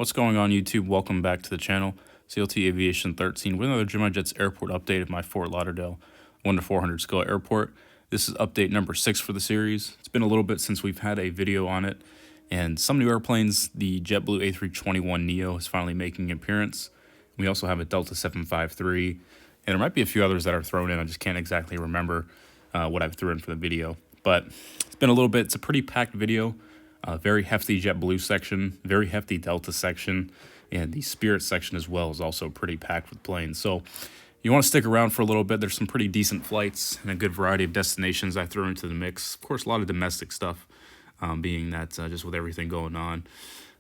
What's going on, YouTube? Welcome back to the channel. CLT Aviation 13 with another Gemini Jets airport update of my Fort Lauderdale 1-400 scale airport. This is update number 6 for the series. It's been a little bit since we've had a video on it, and some new airplanes. The JetBlue A321neo is finally making an appearance. We also have a Delta 753, and there might be a few others that are thrown in. I just can't exactly remember what I've thrown in for the video, but it's been a little bit. It's a pretty packed video. Very hefty JetBlue section, very hefty Delta section, and the Spirit section as well is also pretty packed with planes. So you want to stick around for a little bit. There's some pretty decent flights and a good variety of destinations I threw into the mix. Of course, a lot of domestic stuff, being that just with everything going on.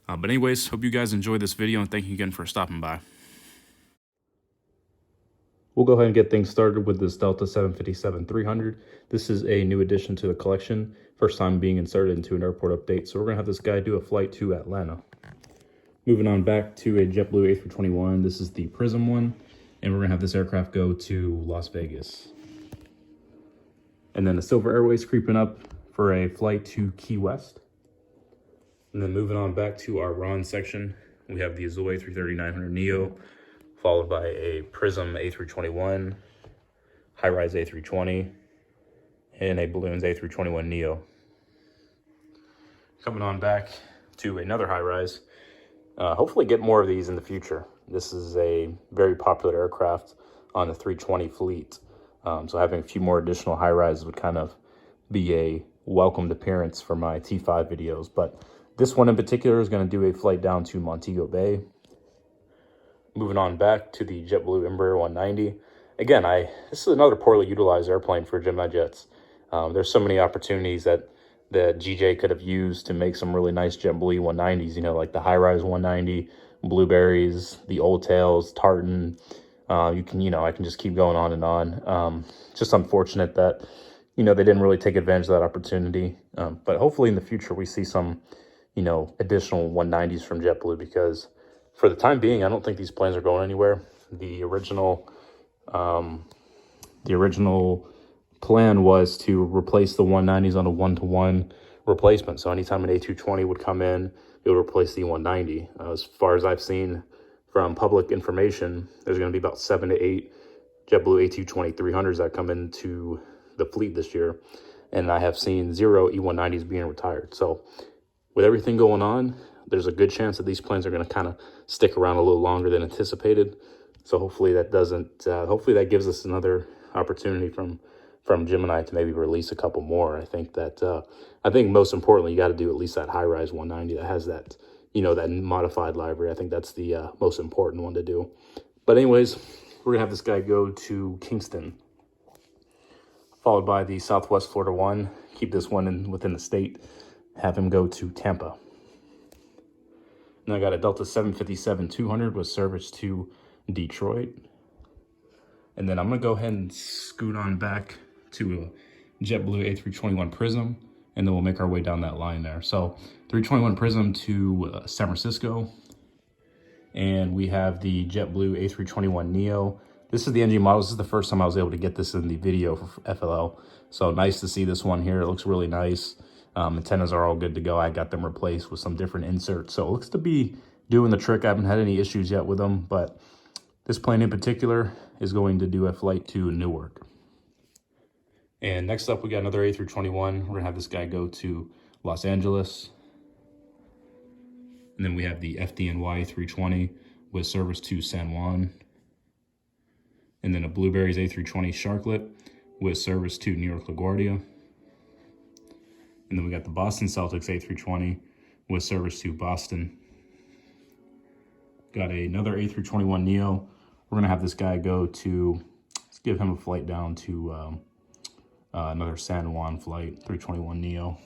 But anyways, hope you guys enjoyed this video, and thank you again for stopping by. We'll go ahead and get things started with this Delta 757-300. This is a new addition to the collection. First time being inserted into an airport update. So we're going to have this guy do a flight to Atlanta. Moving on back to a JetBlue A321. This is the Prism one. And we're going to have this aircraft go to Las Vegas. And then the Silver Airways creeping up for a flight to Key West. And then moving on back to our Ron section, we have the Azul A330-900neo, followed by a Prism A321, high-rise A320, and a Balloons A321neo. Coming on back to another high-rise. Hopefully get more of these in the future. This is a very popular aircraft on the 320 fleet. So having a few more additional high-rises would kind of be a welcomed appearance for my T5 videos. But this one in particular is going to do a flight down to Montego Bay. Moving on back to the JetBlue Embraer 190. Again, this is another poorly utilized airplane for Gemini Jets. There's so many opportunities that the GJ could have used to make some really nice JetBlue 190s, you know, like the high-rise 190, Blueberries, the Old Tails, Tartan. I can just keep going on and on. Just unfortunate that, they didn't really take advantage of that opportunity. But hopefully in the future we see some, additional 190s from JetBlue, because for the time being, I don't think these planes are going anywhere. The original plan was to replace the 190s on a one-to-one replacement. So anytime an A220 would come in, it would replace the 190. As far as I've seen from public information, there's going to be about 7 to 8 JetBlue A220-300s that come into the fleet this year, and I have seen 0 E190s being retired. So with everything going on, there's a good chance that these planes are going to kind of stick around a little longer than anticipated. So hopefully that doesn't. Hopefully that gives us another opportunity from Gemini to maybe release a couple more. I think most importantly, you got to do at least that high-rise 190 that has that, that modified library. I think that's the most important one to do. But anyways, we're gonna have this guy go to Kingston, followed by the Southwest Florida one. Keep this one within the state. Have him go to Tampa. And I got a Delta 757-200 with service to Detroit. And then I'm going to go ahead and scoot on back to a JetBlue A321 Prism, and then we'll make our way down that line there. So 321 Prism to San Francisco. And we have the JetBlue A321neo. This is the NG model. This is the first time I was able to get this in the video for FLL. So nice to see this one here. It looks really nice. Antennas are all good to go. I got them replaced with some different inserts. So it looks to be doing the trick. I haven't had any issues yet with them, but this plane in particular is going to do a flight to Newark. And next up, we got another A321. We're going to have this guy go to Los Angeles. And then we have the FDNY 320 with service to San Juan. And then a Blueberries A320 Sharklet with service to New York LaGuardia. And then we got the Boston Celtics A320 with service to Boston. Got another A321neo. We're going to have this guy go to, let's give him a flight down to another San Juan flight, 321neo.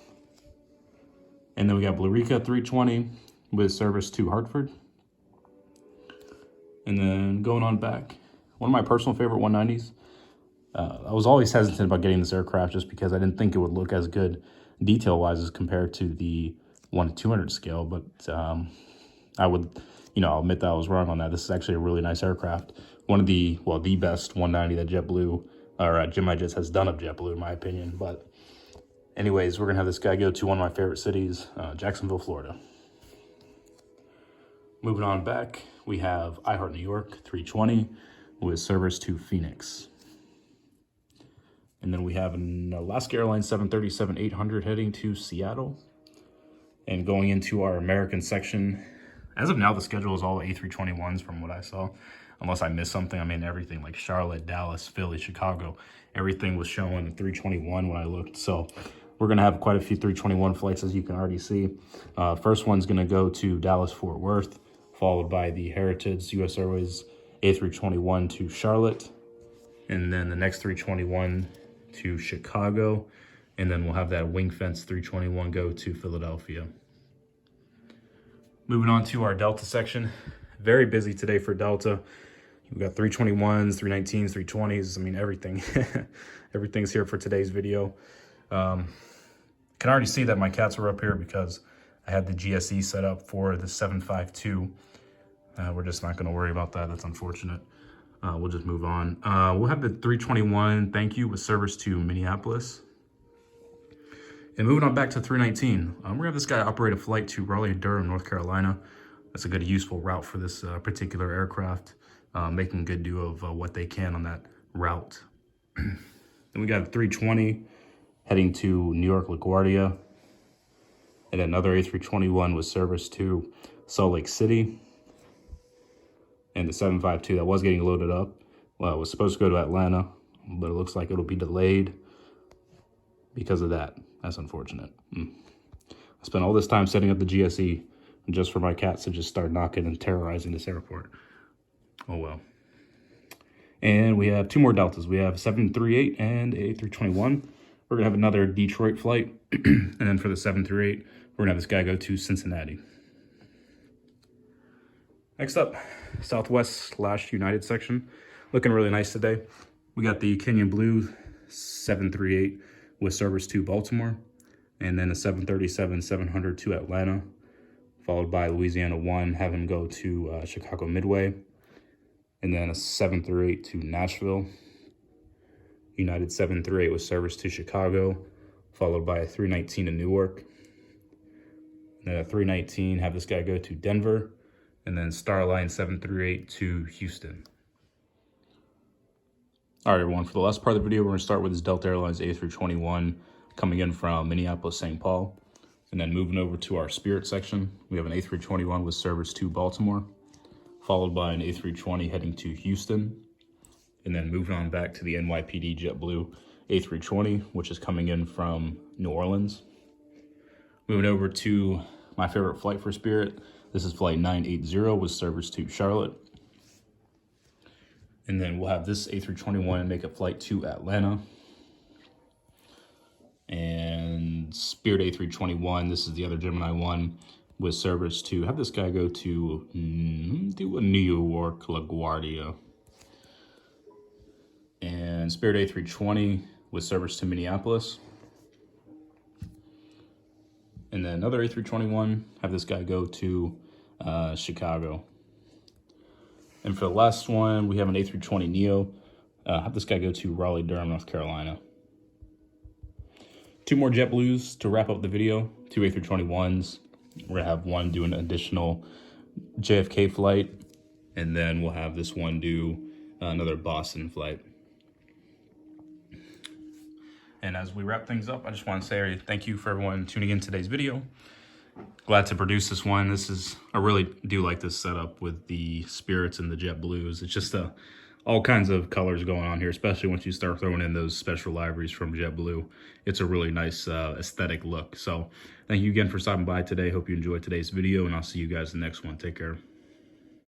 And then we got Blurica 320 with service to Hartford. And then going on back, one of my personal favorite 190s. I was always hesitant about getting this aircraft just because I didn't think it would look as good detail-wise as compared to the 1-200 scale, but I would, I'll admit that I was wrong on that. This is actually a really nice aircraft. One of the best 190 that JetBlue, or Gemini Jets has done of JetBlue, in my opinion. But anyways, we're going to have this guy go to one of my favorite cities, Jacksonville, Florida. Moving on back, we have iHeart New York 320 with service to Phoenix. And then we have an Alaska Airlines 737-800 heading to Seattle. And going into our American section, as of now, the schedule is all A321s from what I saw. Unless I missed something, I mean, everything like Charlotte, Dallas, Philly, Chicago, everything was showing 321 when I looked. So we're going to have quite a few 321 flights, as you can already see. First one's going to go to Dallas-Fort Worth, followed by the Heritage US Airways A321 to Charlotte. And then the next 321 to Chicago. And then we'll have that Wing Fence 321 go to Philadelphia. Moving on to our Delta section. Very busy today for Delta. We've got 321s, 319s, 320s. I mean, everything. Everything's here for today's video. Can already see that my cats were up here because I had the GSE set up for the 752. We're just not going to worry about that. That's unfortunate. We'll just move on. We'll have the 321 thank you with service to Minneapolis. And moving on back to 319, we're going to have this guy operate a flight to Raleigh-Durham, North Carolina. That's a good, useful route for this particular aircraft, making good do of what they can on that route. Then we got a 320 heading to New York LaGuardia. And another A321 with service to Salt Lake City. And the 752 that was getting loaded up, well, it was supposed to go to Atlanta, but it looks like it'll be delayed because of that. That's unfortunate. I spent all this time setting up the GSE just for my cats to just start knocking and terrorizing this airport. Oh well. And we have two more Deltas. We have 738 and A321. We're gonna have another Detroit flight. And then for the 738, we're gonna have this guy go to Cincinnati. Next up, Southwest/United section. Looking really nice today. We got the Kenyan Blue 738 with service to Baltimore, and then a 737-700 to Atlanta, followed by Louisiana 1, have him go to Chicago Midway, and then a 738 to Nashville. United 738 with service to Chicago, followed by a 319 to Newark. And then a 319, have this guy go to Denver, and then Starline 738 to Houston. All right, everyone, for the last part of the video, we're going to start with this Delta Airlines A321 coming in from Minneapolis, St. Paul. And then moving over to our Spirit section, we have an A321 with service to Baltimore, followed by an A320 heading to Houston. And then moving on back to the NYPD JetBlue A320, which is coming in from New Orleans. Moving over to my favorite flight for Spirit. This is flight 980 with service to Charlotte. And then we'll have this A321 make a flight to Atlanta. And Spirit A321, this is the other Gemini one, with service to, have this guy go to New York LaGuardia. And Spirit A320 with service to Minneapolis. And then another A321, have this guy go to Chicago. And for the last one, we have an A320neo. Have this guy go to Raleigh-Durham, North Carolina. Two more JetBlues to wrap up the video. Two A321s. We're going to have one do an additional JFK flight. And then we'll have this one do another Boston flight. And as we wrap things up, I just want to say thank you for everyone tuning in today's video. Glad to produce this one. I really do like this setup with the Spirits and the JetBlues. It's just all kinds of colors going on here, especially once you start throwing in those special liveries from JetBlue. It's a really nice aesthetic look. So thank you again for stopping by today. Hope you enjoyed today's video, and I'll see you guys in the next one. Take care.